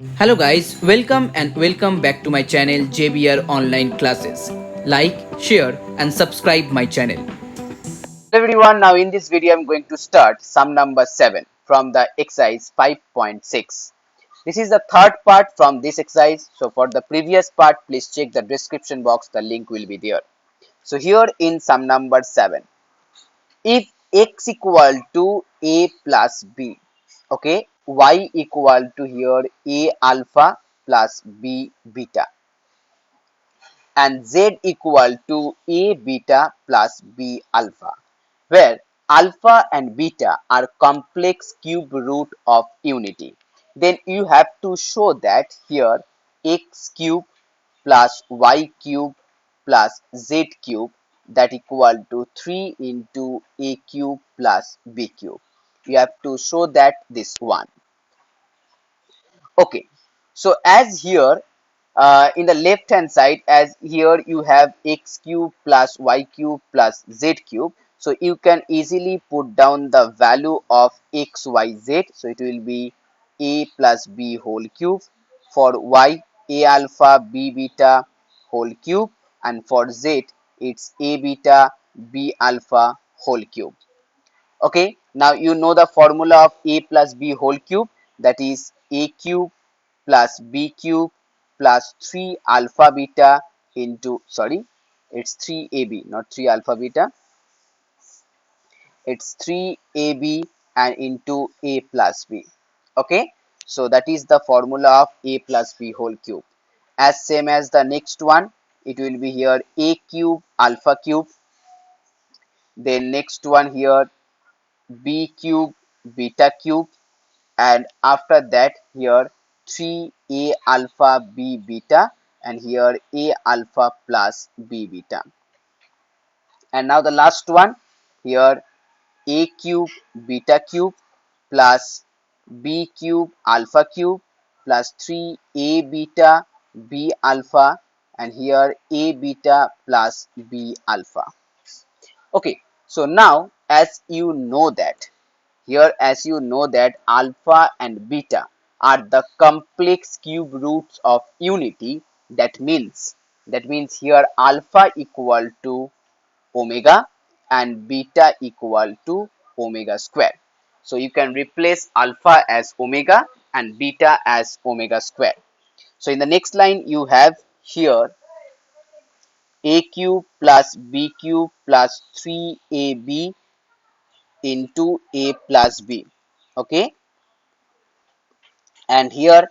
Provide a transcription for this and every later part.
Hello guys, welcome back to my channel JBR Online Classes. Like, share and subscribe my channel. Hello everyone, now in this video I'm going to start sum number 7 from the exercise 5.6. This is the third part from this exercise. So for the previous part, please check the description box, the link will be there. So here in sum number 7, if x equal to a plus b, okay, y equal to here a alpha plus b beta, and z equal to a beta plus b alpha, where alpha and beta are complex cube root of unity. Then you have to show that here x cube plus y cube plus z cube, that equal to 3 into a cube plus b cube. You have to show that this one. Okay, so as here in the left hand side, as here you have x cube plus y cube plus z cube, so you can easily put down the value of x y z. So it will be a plus b whole cube, for y a alpha b beta whole cube, and for z it's a beta b alpha whole cube. Okay, now you know the formula of a plus b whole cube, that is a cube plus b cube plus 3 alpha beta into, sorry, it's 3ab, not 3 alpha beta, it's 3ab and into a plus b. Okay, so that is the formula of a plus b whole cube. As same as the next one, it will be here a cube alpha cube, then next one here b cube beta cube, and after that here 3 a alpha b beta, and here a alpha plus b beta. And now the last one here a cube beta cube plus b cube alpha cube plus 3 a beta b alpha, and here a beta plus b alpha. Okay, so now as you know that here, as you know that alpha and beta are the complex cube roots of unity, that means here alpha equal to omega and beta equal to omega square. So you can replace alpha as omega and beta as omega square. So in the next line you have here a cube plus b cube plus 3ab into a plus b. Okay, and here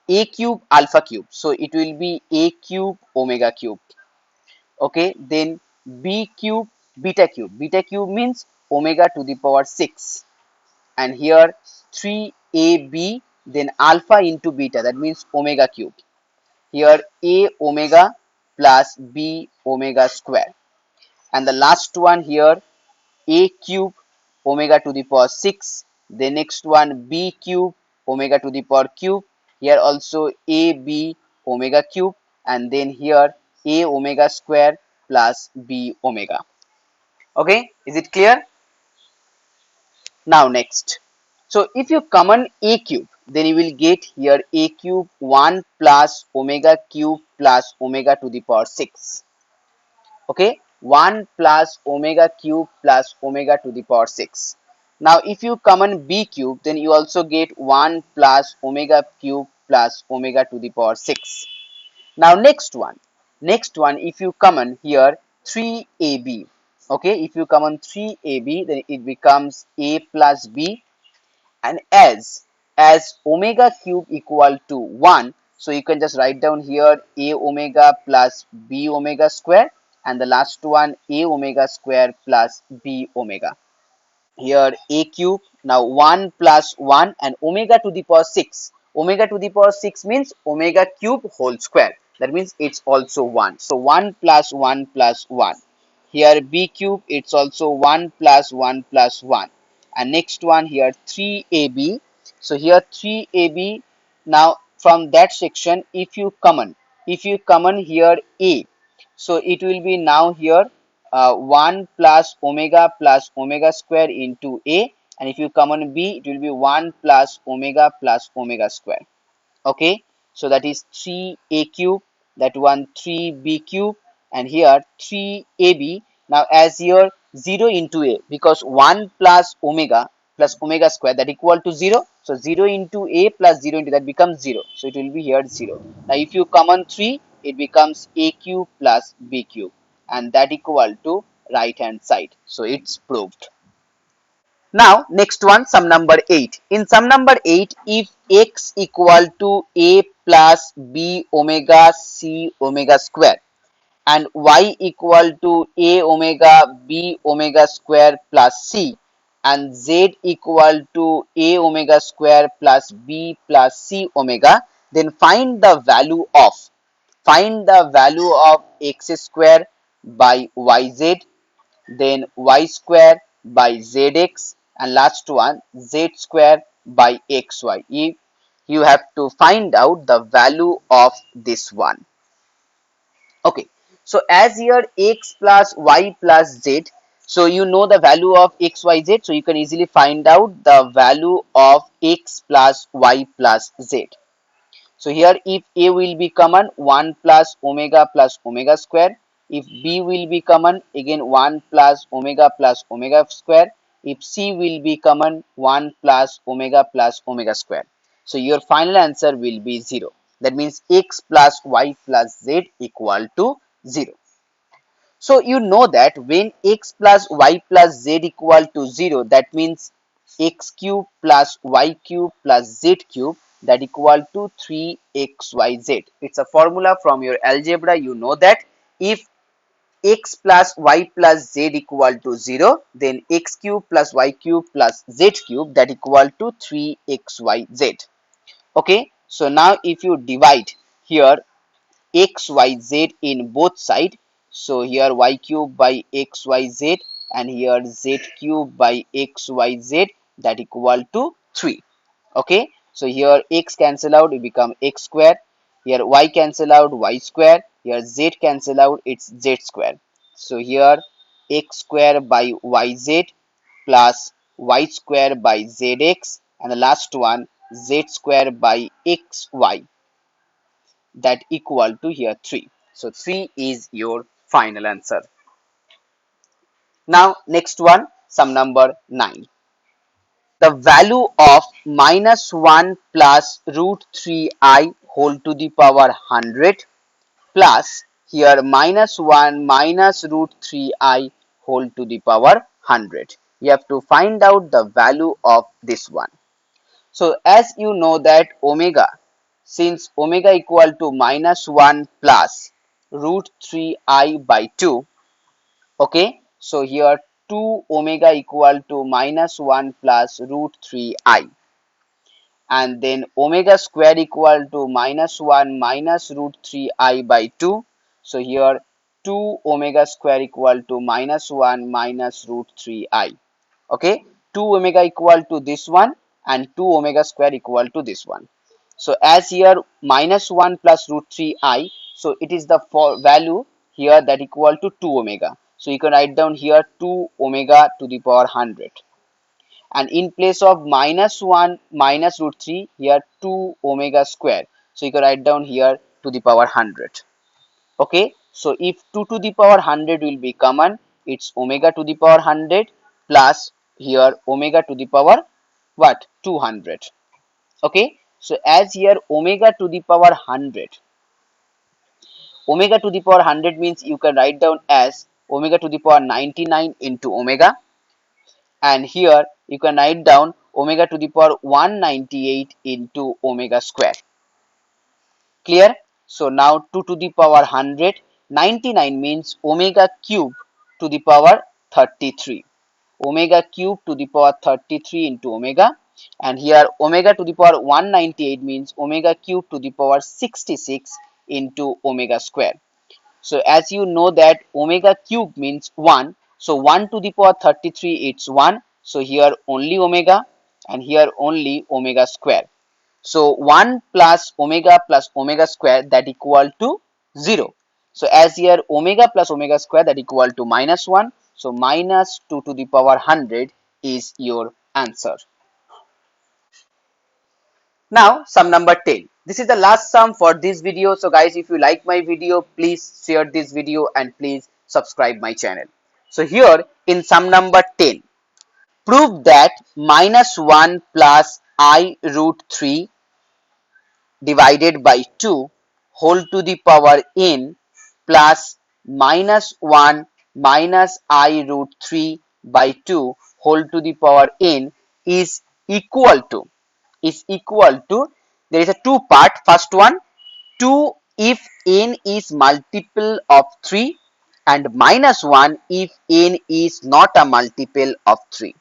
a cube alpha cube, so it will be a cube omega cube. Okay, then b cube beta cube means omega to the power 6, and here 3ab, then alpha into beta, that means omega cube. Here a omega plus b omega square, and the last one here a cube omega to the power 6, the next one b cube omega to the power cube, here also a b omega cube, and then here a omega square plus b omega. Okay, is it clear? Now next, so if you common a cube, then you will get here a cube 1 plus omega cube plus omega to the power 6. Okay, 1 plus omega cube plus omega to the power 6. Now if you common b cube, then you also get 1 plus omega cube plus omega to the power 6. Now next one if you common here 3ab, okay, if you common 3ab, then it becomes a plus b, and as omega cube equal to 1, so you can just write down here a omega plus b omega square, and the last one a omega square plus b omega. Here a cube, now 1 plus 1 and omega to the power 6, omega to the power 6 means omega cube whole square, that means it's also 1, so 1 plus 1 plus 1. Here b cube, it's also 1 plus 1 plus 1, and next one here 3ab, so here 3ab. Now from that section, if you common here a, so it will be now here 1 plus omega square into a, and if you common b, it will be 1 plus omega square. Okay, so that is 3a cube, that one 3b cube, and here 3ab. Now as here 0 into a, because 1 plus omega square, that equal to 0, so 0 into a plus 0 into that becomes 0, so it will be here 0. Now if you common 3, it becomes a cube plus b cube, and that equal to right hand side, so it's proved. Now next one, sum number 8. In sum number 8, if x equal to a plus b omega c omega square and y equal to a omega b omega square plus c and z equal to a omega square plus b plus c omega, then find the value of x square by yz, then y square by zx, and last one z square by xy. If you have to find out the value of this one. Okay, so as here x plus y plus z, so you know the value of x, y, z, so you can easily find out the value of x plus y plus z. So here if a will be common, 1 plus omega square. If b will be common, again 1 plus omega square. If c will be common, 1 plus omega square. So your final answer will be 0. That means x plus y plus z equal to 0. So you know that when x plus y plus z equal to 0, that means x cube plus y cube plus z cube, that equal to 3xyz. It's a formula from your algebra. You know that if x plus y plus z equal to 0, then x cube plus y cube plus z cube, that equal to 3xyz. Okay, so now if you divide here xyz in both side, so here y cube by xyz and here z cube by xyz, that equal to 3. Okay, so here x cancel out, it become x square, here y cancel out, y square, here z cancel out, it's z square. So here x square by yz plus y square by zx, and the last one z square by xy, that equal to here 3. So 3 is your final answer. Now next one, sum number 9. The value of minus 1 plus root 3i whole to the power 100 plus here minus 1 minus root 3i whole to the power 100. You have to find out the value of this one. So as you know that omega, since omega equal to minus 1 plus root 3i by 2, okay, so here 2 omega equal to minus 1 plus root 3i, and then omega square equal to minus 1 minus root 3i by 2. So here 2 omega square equal to minus 1 minus root 3i. Okay, 2 omega equal to this one and 2 omega square equal to this one. So as here minus 1 plus root 3i, so it is the value here that equal to 2 omega. So you can write down here 2 omega to the power 100, and in place of minus 1 minus root 3, here 2 omega square, so you can write down here to the power 100. Okay, so if 2 to the power 100 will be common, it's omega to the power 100 plus here omega to the power what, 200. Okay, so as here omega to the power 100, omega to the power 100 means you can write down as omega to the power 99 into omega, and here you can write down omega to the power 198 into omega square. Clear? So now 2 to the power 100, 99 means omega cube to the power 33. Omega cube to the power 33 into omega, and here omega to the power 198 means omega cube to the power 66 into omega square. So as you know that omega cube means 1, so 1 to the power 33 it's 1, so here only omega and here only omega square. So 1 plus omega square, that equal to 0. So as here omega plus omega square, that equal to minus 1. So minus 2 to the power 100 is your answer. Now sum number 10. This is the last sum for this video. So guys, if you like my video, please share this video and please subscribe my channel. So here in sum number 10, prove that minus 1 plus I root 3 divided by 2 whole to the power n plus minus 1 minus I root 3 by 2 whole to the power n is equal to there is a two part. First one, 2 if n is multiple of 3 and minus 1 if n is not a multiple of 3.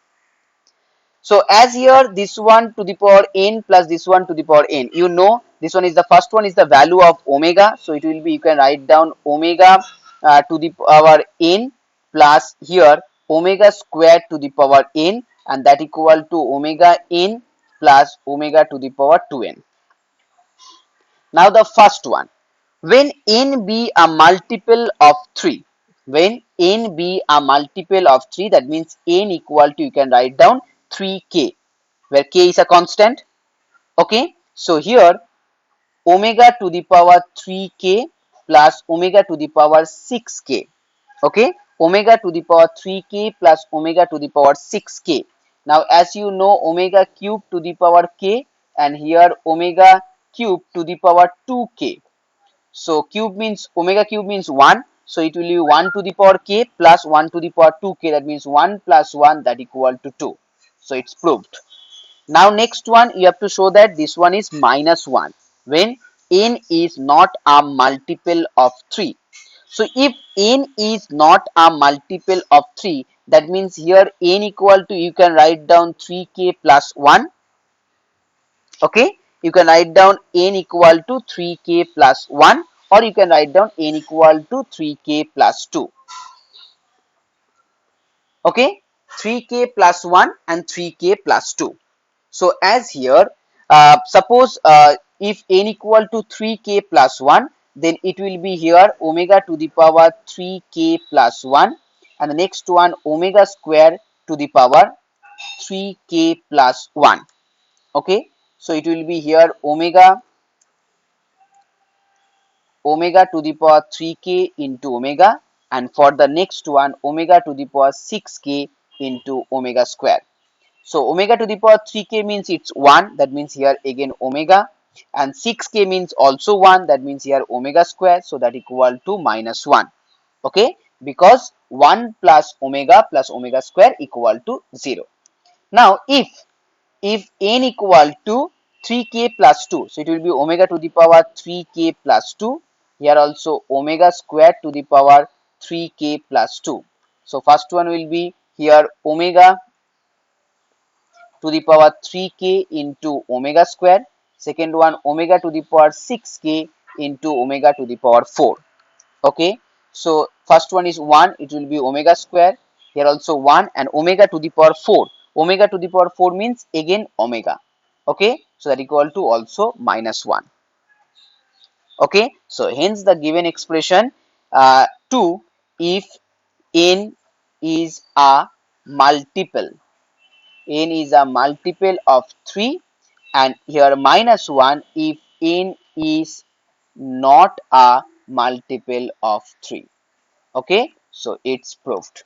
So as here this one to the power n plus this one to the power n, you know this one is the first one is the value of omega. So it will be, you can write down omega to the power n plus here omega square to the power n, and that equal to omega n plus omega to the power 2n. Now the first one, when n be a multiple of 3, when n be a multiple of 3, that means n equal to, you can write down 3k, where k is a constant. Okay, so here omega to the power 3k plus omega to the power 6k. Okay, omega to the power 3k plus omega to the power 6k. Now as you know, omega cube to the power k, and here omega cube to the power 2k. So cube means, omega cube means 1, so it will be 1 to the power k plus 1 to the power 2k, that means 1 plus 1, that equal to 2. So it's proved. Now next one, you have to show that this one is minus 1 when n is not a multiple of 3. So if n is not a multiple of 3, that means here n equal to, you can write down 3k plus 1. Okay, you can write down n equal to 3k plus 1, or you can write down n equal to 3k plus 2. Okay, 3k plus 1 and 3k plus 2. So as here, suppose if n equal to 3k plus 1, then it will be here omega to the power 3k plus 1, and the next one omega square to the power 3k plus 1. Okay, so it will be here omega to the power 3k into omega, and for the next one omega to the power 6k into omega square. So omega to the power 3k means it's 1, that means here again omega, and 6k means also 1, that means here omega square, so that equal to minus 1. Okay, because 1 plus omega square equal to 0. Now if n equal to 3k plus 2, so it will be omega to the power 3k plus 2, here also omega square to the power 3k plus 2. So first one will be here omega to the power 3k into omega square, second one omega to the power 6k into omega to the power 4. Okay, so first one is 1, it will be omega square, here also 1, and omega to the power 4, omega to the power 4 means again omega. Okay, so that equal to also minus 1. Okay, so hence the given expression 2 if n is a multiple, n is a multiple of 3, and here minus 1 if n is not a multiple of 3. Okay, so it's proved.